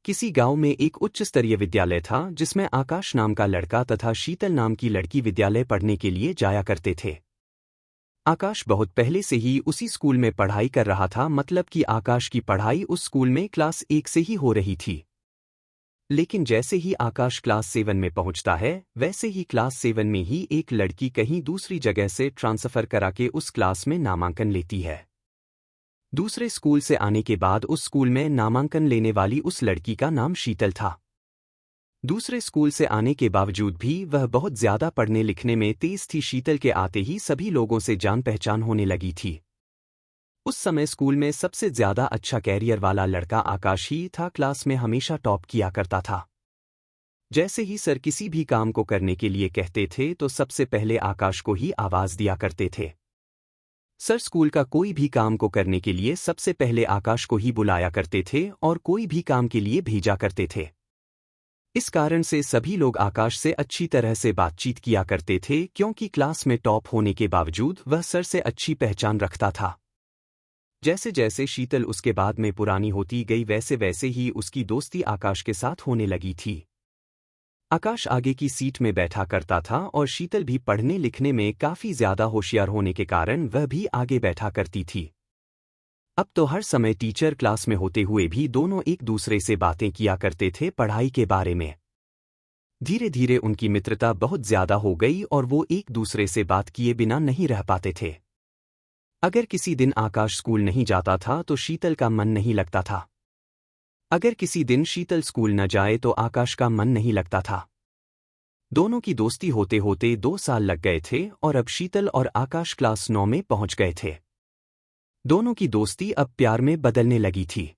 किसी गांव में एक उच्च स्तरीय विद्यालय था जिसमें आकाश नाम का लड़का तथा शीतल नाम की लड़की विद्यालय पढ़ने के लिए जाया करते थे। आकाश बहुत पहले से ही उसी स्कूल में पढ़ाई कर रहा था, मतलब कि आकाश की पढ़ाई उस स्कूल में क्लास 1 से ही हो रही थी। लेकिन जैसे ही आकाश क्लास 7 में पहुंचता है, वैसे ही क्लास 7 में ही एक लड़की कहीं दूसरी जगह से ट्रांसफर करा के उस क्लास में नामांकन लेती है। दूसरे स्कूल से आने के बाद उस स्कूल में नामांकन लेने वाली उस लड़की का नाम शीतल था। दूसरे स्कूल से आने के बावजूद भी वह बहुत ज्यादा पढ़ने लिखने में तेज थी। शीतल के आते ही सभी लोगों से जान पहचान होने लगी थी। उस समय स्कूल में सबसे ज्यादा अच्छा कैरियर वाला लड़का आकाश ही था। क्लास में हमेशा टॉप किया करता था। जैसे ही सर किसी भी काम को करने के लिए कहते थे तो सबसे पहले आकाश को ही आवाज दिया करते थे। सर स्कूल का कोई भी काम को करने के लिए सबसे पहले आकाश को ही बुलाया करते थे और कोई भी काम के लिए भेजा करते थे। इस कारण से सभी लोग आकाश से अच्छी तरह से बातचीत किया करते थे, क्योंकि क्लास में टॉप होने के बावजूद वह सर से अच्छी पहचान रखता था। जैसे जैसे शीतल उसके बाद में पुरानी होती गई, वैसे वैसे ही उसकी दोस्ती आकाश के साथ होने लगी थी। आकाश आगे की सीट में बैठा करता था और शीतल भी पढ़ने लिखने में काफी ज्यादा होशियार होने के कारण वह भी आगे बैठा करती थी। अब तो हर समय टीचर क्लास में होते हुए भी दोनों एक दूसरे से बातें किया करते थे पढ़ाई के बारे में। धीरे धीरे उनकी मित्रता बहुत ज्यादा हो गई और वो एक दूसरे से बात किए बिना नहीं रह पाते थे। अगर किसी दिन आकाश स्कूल नहीं जाता था तो शीतल का मन नहीं लगता था। अगर किसी दिन शीतल स्कूल न जाए तो आकाश का मन नहीं लगता था। दोनों की दोस्ती होते होते 2 साल लग गए थे और अब शीतल और आकाश क्लास 9 में पहुंच गए थे। दोनों की दोस्ती अब प्यार में बदलने लगी थी।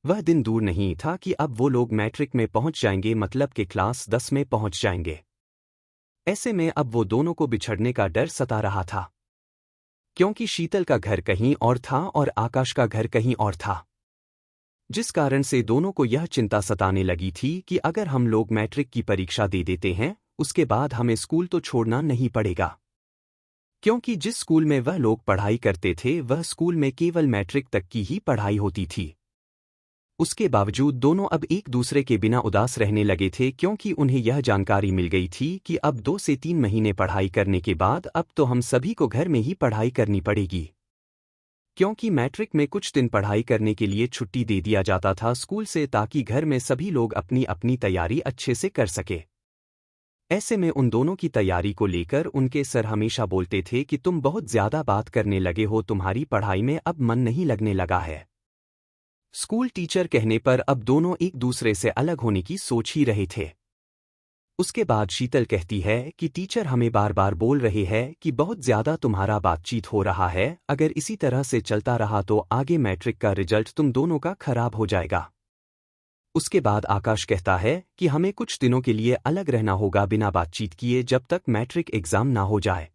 वह दिन दूर नहीं था कि अब वो लोग मैट्रिक में पहुंच जाएंगे, मतलब कि क्लास 10 में पहुंच जाएंगे। ऐसे में अब वो दोनों को बिछड़ने का डर सता रहा था, क्योंकि शीतल का घर कहीं और था और आकाश का घर कहीं और था। जिस कारण से दोनों को यह चिंता सताने लगी थी कि अगर हम लोग मैट्रिक की परीक्षा दे देते हैं, उसके बाद हमें स्कूल तो छोड़ना नहीं पड़ेगा। क्योंकि जिस स्कूल में वह लोग पढ़ाई करते थे वह स्कूल में केवल मैट्रिक तक की ही पढ़ाई होती थी। उसके बावजूद दोनों अब एक दूसरे के बिना उदास रहने लगे थे, क्योंकि उन्हें यह जानकारी मिल गई थी कि अब 2 से 3 महीने पढ़ाई करने के बाद अब तो हम सभी को घर में ही पढ़ाई करनी पड़ेगी। क्योंकि मैट्रिक में कुछ दिन पढ़ाई करने के लिए छुट्टी दे दिया जाता था स्कूल से, ताकि घर में सभी लोग अपनी अपनी तैयारी अच्छे से कर सके। ऐसे में उन दोनों की तैयारी को लेकर उनके सर हमेशा बोलते थे कि तुम बहुत ज्यादा बात करने लगे हो, तुम्हारी पढ़ाई में अब मन नहीं लगने लगा है। स्कूल टीचर कहने पर अब दोनों एक दूसरे से अलग होने की सोच ही रहे थे। उसके बाद शीतल कहती है कि टीचर हमें बार बार बोल रहे हैं कि बहुत ज्यादा तुम्हारा बातचीत हो रहा है, अगर इसी तरह से चलता रहा तो आगे मैट्रिक का रिजल्ट तुम दोनों का खराब हो जाएगा। उसके बाद आकाश कहता है कि हमें कुछ दिनों के लिए अलग रहना होगा बिना बातचीत किए, जब तक मैट्रिक एग्जाम ना हो जाए।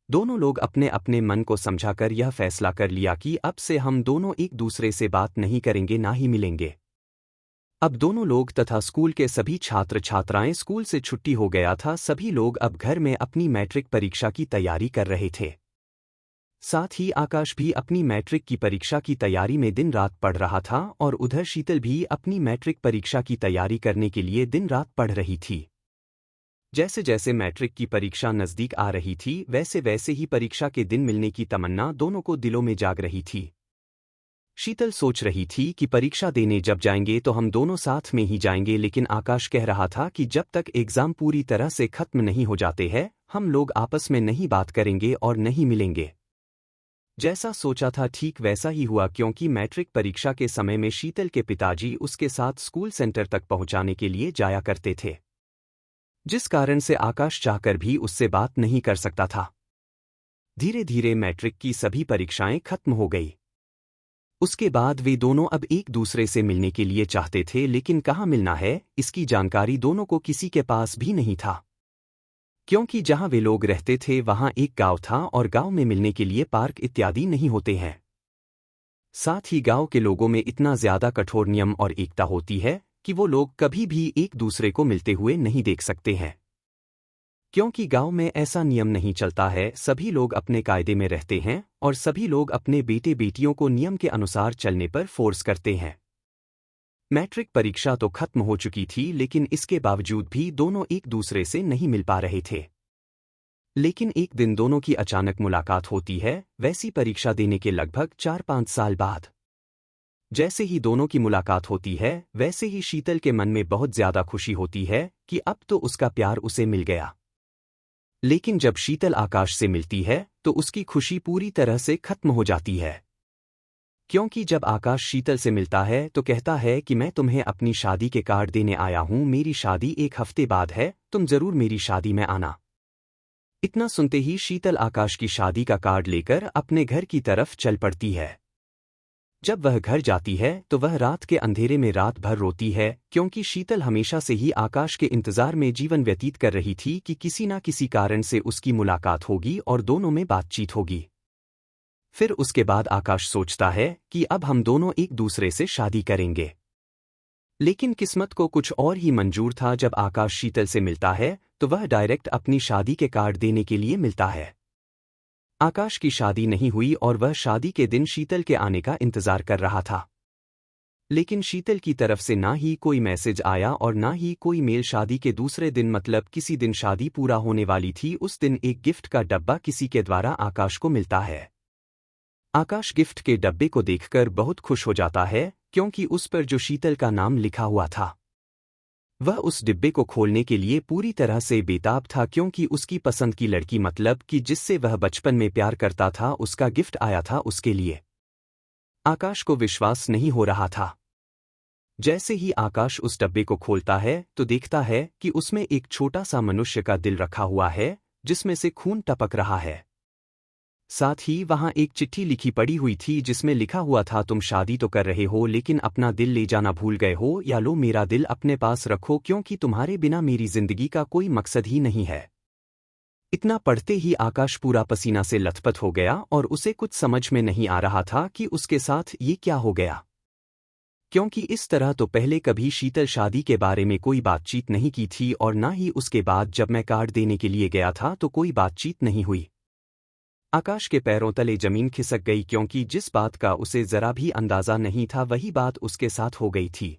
दोनों लोग अपने अपने मन को समझाकर यह फैसला कर लिया कि अब से हम दोनों एक दूसरे से बात नहीं करेंगे, ना ही मिलेंगे। अब दोनों लोग तथा स्कूल के सभी छात्र छात्राएं, स्कूल से छुट्टी हो गया था, सभी लोग अब घर में अपनी मैट्रिक परीक्षा की तैयारी कर रहे थे। साथ ही आकाश भी अपनी मैट्रिक की परीक्षा की तैयारी में दिन रात पढ़ रहा था और उधर शीतल भी अपनी मैट्रिक परीक्षा की तैयारी करने के लिए दिन रात पढ़ रही थी। जैसे जैसे मैट्रिक की परीक्षा नज़दीक आ रही थी, वैसे वैसे ही परीक्षा के दिन मिलने की तमन्ना दोनों को दिलों में जाग रही थी। शीतल सोच रही थी कि परीक्षा देने जब जाएंगे तो हम दोनों साथ में ही जाएंगे, लेकिन आकाश कह रहा था कि जब तक एग्जाम पूरी तरह से खत्म नहीं हो जाते हैं, हम लोग आपस में नहीं बात करेंगे और नहीं मिलेंगे। जैसा सोचा था ठीक वैसा ही हुआ, क्योंकि मैट्रिक परीक्षा के समय में शीतल के पिताजी उसके साथ स्कूल सेंटर तक पहुंचाने के लिए जाया करते थे, जिस कारण से आकाश चाहकर भी उससे बात नहीं कर सकता था। धीरे धीरे मैट्रिक की सभी परीक्षाएं खत्म हो गई। उसके बाद वे दोनों अब एक दूसरे से मिलने के लिए चाहते थे, लेकिन कहाँ मिलना है इसकी जानकारी दोनों को किसी के पास भी नहीं था, क्योंकि जहाँ वे लोग रहते थे वहाँ एक गांव था और गांव में मिलने के लिए पार्क इत्यादि नहीं होते हैं। साथ ही गांव के लोगों में इतना ज्यादा कठोर नियम और एकता होती है कि वो लोग कभी भी एक दूसरे को मिलते हुए नहीं देख सकते हैं, क्योंकि गांव में ऐसा नियम नहीं चलता है। सभी लोग अपने कायदे में रहते हैं और सभी लोग अपने बेटे बेटियों को नियम के अनुसार चलने पर फोर्स करते हैं। मैट्रिक परीक्षा तो खत्म हो चुकी थी, लेकिन इसके बावजूद भी दोनों एक दूसरे से नहीं मिल पा रहे थे। लेकिन एक दिन दोनों की अचानक मुलाकात होती है, वैसी परीक्षा देने के लगभग 4-5 साल बाद। जैसे ही दोनों की मुलाकात होती है, वैसे ही शीतल के मन में बहुत ज्यादा खुशी होती है कि अब तो उसका प्यार उसे मिल गया। लेकिन जब शीतल आकाश से मिलती है तो उसकी खुशी पूरी तरह से खत्म हो जाती है। क्योंकि जब आकाश शीतल से मिलता है तो कहता है कि मैं तुम्हें अपनी शादी के कार्ड देने आया हूं, मेरी शादी 1 हफ्ते बाद है, तुम जरूर मेरी शादी में आना। इतना सुनते ही शीतल आकाश की शादी का कार्ड लेकर अपने घर की तरफ चल पड़ती है। जब वह घर जाती है तो वह रात के अंधेरे में रात भर रोती है, क्योंकि शीतल हमेशा से ही आकाश के इंतजार में जीवन व्यतीत कर रही थी कि किसी न किसी कारण से उसकी मुलाकात होगी और दोनों में बातचीत होगी। फिर उसके बाद आकाश सोचता है कि अब हम दोनों एक दूसरे से शादी करेंगे। लेकिन किस्मत को कुछ और ही मंजूर था। जब आकाश शीतल से मिलता है तो वह डायरेक्ट अपनी शादी के कार्ड देने के लिए मिलता है। आकाश की शादी नहीं हुई और वह शादी के दिन शीतल के आने का इंतजार कर रहा था। लेकिन शीतल की तरफ से ना ही कोई मैसेज आया और ना ही कोई मेल। शादी के दूसरे दिन, मतलब किसी दिन शादी पूरा होने वाली थी, उस दिन एक गिफ्ट का डब्बा किसी के द्वारा आकाश को मिलता है। आकाश गिफ्ट के डब्बे को देखकर बहुत खुश हो जाता है, क्योंकि उस पर जो शीतल का नाम लिखा हुआ था। वह उस डिब्बे को खोलने के लिए पूरी तरह से बेताब था, क्योंकि उसकी पसंद की लड़की, मतलब कि जिससे वह बचपन में प्यार करता था, उसका गिफ्ट आया था उसके लिए। आकाश को विश्वास नहीं हो रहा था। जैसे ही आकाश उस डब्बे को खोलता है तो देखता है कि उसमें एक छोटा सा मनुष्य का दिल रखा हुआ है, जिसमें से खून टपक रहा है। साथ ही वहां एक चिट्ठी लिखी पड़ी हुई थी, जिसमें लिखा हुआ था, तुम शादी तो कर रहे हो लेकिन अपना दिल ले जाना भूल गए हो, या लो मेरा दिल अपने पास रखो, क्योंकि तुम्हारे बिना मेरी जिंदगी का कोई मकसद ही नहीं है। इतना पढ़ते ही आकाश पूरा पसीना से लथपथ हो गया और उसे कुछ समझ में नहीं आ रहा था कि उसके साथ ये क्या हो गया, क्योंकि इस तरह तो पहले कभी शीतल शादी के बारे में कोई बातचीत नहीं की थी, और ना ही उसके बाद जब मैं कार्ड देने के लिए गया था तो कोई बातचीत नहीं हुई। आकाश के पैरों तले जमीन खिसक गई, क्योंकि जिस बात का उसे जरा भी अंदाजा नहीं था वही बात उसके साथ हो गई थी।